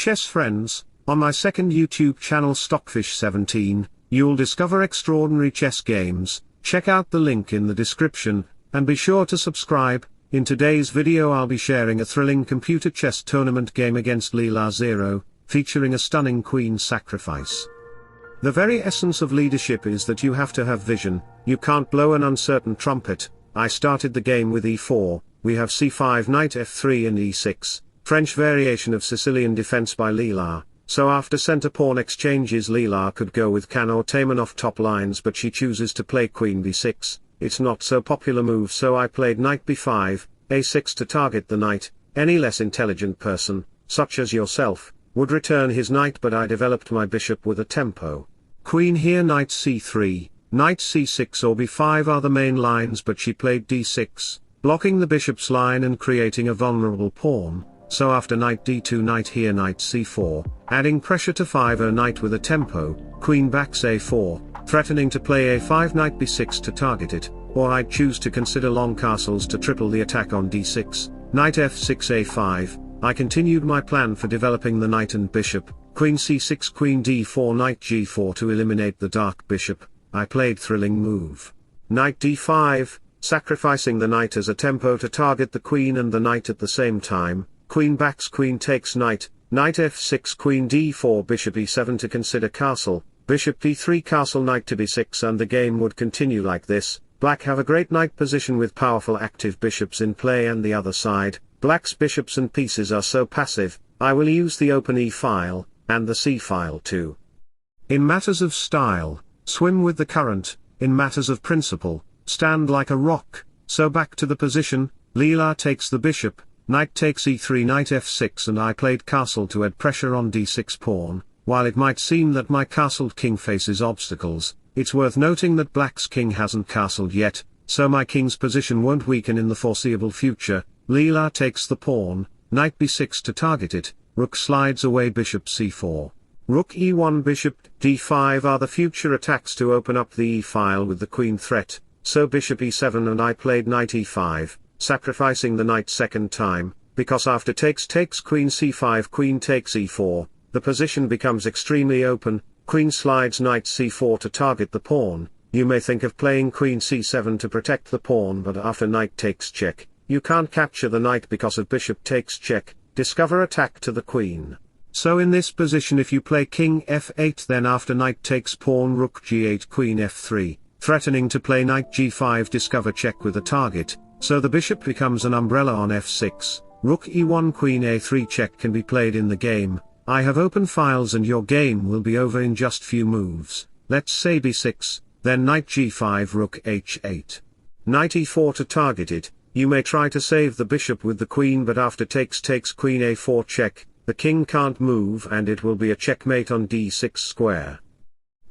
chess friends, on my second YouTube channel Stockfish 17, you'll discover extraordinary chess games. Check out the link in the description, and be sure to subscribe. In today's video I'll be sharing a thrilling computer chess tournament game against Leelazero, featuring a stunning queen sacrifice. The very essence of leadership is that you have to have vision. You can't blow an uncertain trumpet. I started the game with e4, we have c5 knight f3 and e6, French variation of Sicilian defense by Leela. So after center pawn exchanges Leela could go with can or Taimanov top lines, but she chooses to play queen b6. It's not so popular move, so I played knight b5, a6 to target the knight. Any less intelligent person, such as yourself, would return his knight, but I developed my bishop with a tempo. Queen here, knight c3, knight c6 or b5 are the main lines, but she played d6, blocking the bishop's line and creating a vulnerable pawn. So after knight d2, knight here, knight c4, adding pressure to 5 knight with a tempo, queen backs a4, threatening to play a5 knight b6 to target it, or I'd choose to consider long castles to triple the attack on d6, knight f6 a5. I continued my plan for developing the knight and bishop, queen c6 queen d4 knight g4 to eliminate the dark bishop. I played thrilling move. Knight d5, sacrificing the knight as a tempo to target the queen and the knight at the same time. Queen backs, queen takes knight, knight f6 queen d4 bishop e7 to consider castle, bishop b3 castle knight to b6, and the game would continue like this. Black have a great knight position with powerful active bishops in play, and the other side, black's bishops and pieces are so passive. I will use the open e file, and the c file too. In matters of style, swim with the current. In matters of principle, stand like a rock. So back to the position, Leela takes the bishop, knight takes e3 knight f6, and I played castle to add pressure on d6 pawn. While it might seem that my castled king faces obstacles, it's worth noting that black's king hasn't castled yet, so my king's position won't weaken in the foreseeable future. Leela takes the pawn, knight b6 to target it, rook slides away, bishop c4. Rook e1 bishop d5 are the future attacks to open up the e-file with the queen threat, so bishop e7, and I played knight e5, sacrificing the knight second time, because after takes queen c5 queen takes e4, the position becomes extremely open. Queen slides knight c4 to target the pawn. You may think of playing queen c7 to protect the pawn, but after knight takes check, you can't capture the knight because of bishop takes check. Discover attack to the queen. So in this position if you play king f8, then after knight takes pawn rook g8 queen f3, threatening to play knight g5 discover check with a target, so the bishop becomes an umbrella on f6, rook e1 queen a3 check can be played in the game. I have open files and your game will be over in just few moves. Let's say b6, then knight g5 rook h8. Knight e4 to target it. You may try to save the bishop with the queen, but after takes queen a4 check, the king can't move and it will be a checkmate on d6 square.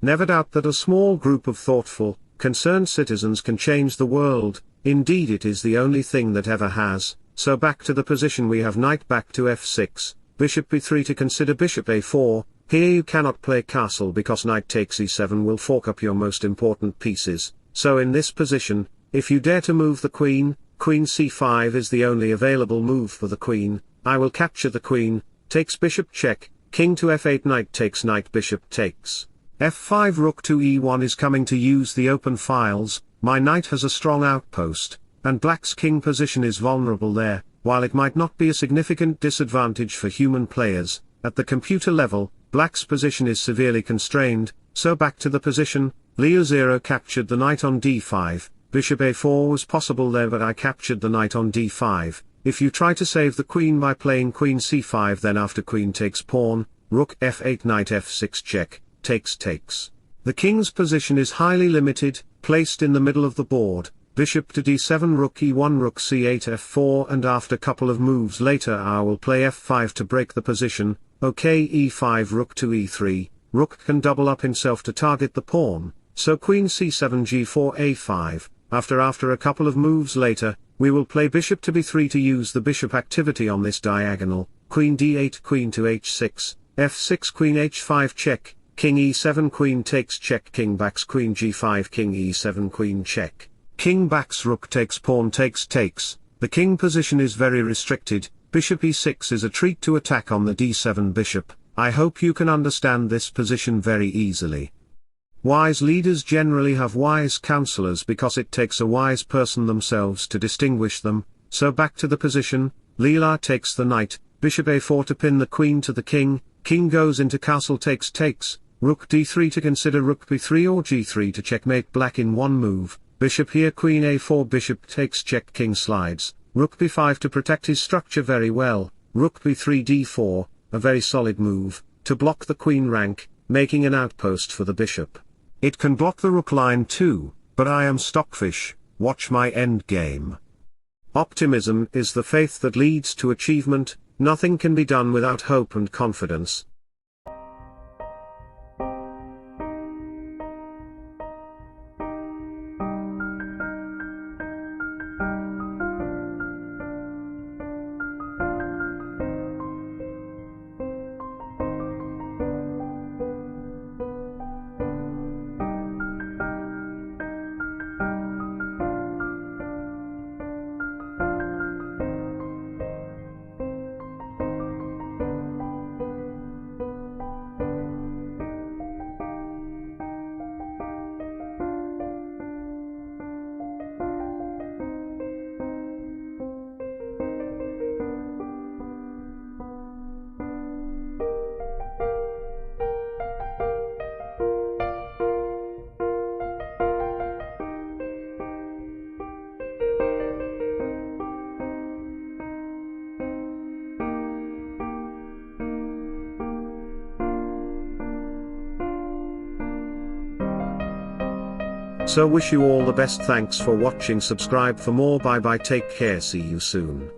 Never doubt that a small group of thoughtful, concerned citizens can change the world. Indeed it is the only thing that ever has. So back to the position, we have knight back to f6, bishop b3 to consider bishop a4. Here you cannot play castle because knight takes e7 will fork up your most important pieces. So in this position, if you dare to move the queen, queen c5 is the only available move for the queen. I will capture the queen, takes bishop check, king to f8 knight takes knight bishop takes. f5 rook to e1 is coming to use the open files. My knight has a strong outpost, and black's king position is vulnerable there. While it might not be a significant disadvantage for human players, at the computer level, black's position is severely constrained. So back to the position, Leelazero captured the knight on d5. Bishop a4 was possible there, but I captured the knight on d5. If you try to save the queen by playing queen c5, then after queen takes pawn, rook f8 knight f6 check, takes. The king's position is highly limited, placed in the middle of the board. Bishop to d7 rook e1 rook c8 f4, and after couple of moves later I will play f5 to break the position. Okay, e5 rook to e3, rook can double up himself to target the pawn, so queen c7 g4 a5. After a couple of moves later, we will play bishop to b3 to use the bishop activity on this diagonal. Queen d8 queen to h6, f6 queen h5 check, king e7 queen takes check, king backs queen g5 king e7 queen check. King backs rook takes pawn takes. The king position is very restricted. Bishop e6 is a treat to attack on the d7 bishop. I hope you can understand this position very easily. Wise leaders generally have wise counselors because it takes a wise person themselves to distinguish them. So back to the position, Leela takes the knight, bishop a4 to pin the queen to the king goes into castle takes, rook d3 to consider rook b3 or g3 to checkmate black in one move, bishop here queen a4 bishop takes check king slides, rook b5 to protect his structure very well, rook b3 d4, a very solid move, to block the queen rank, making an outpost for the bishop. It can block the rook line too, but I am Stockfish, watch my endgame. Optimism is the faith that leads to achievement. Nothing can be done without hope and confidence. So wish you all the best. Thanks for watching. Subscribe for more. Bye bye, take care, see you soon.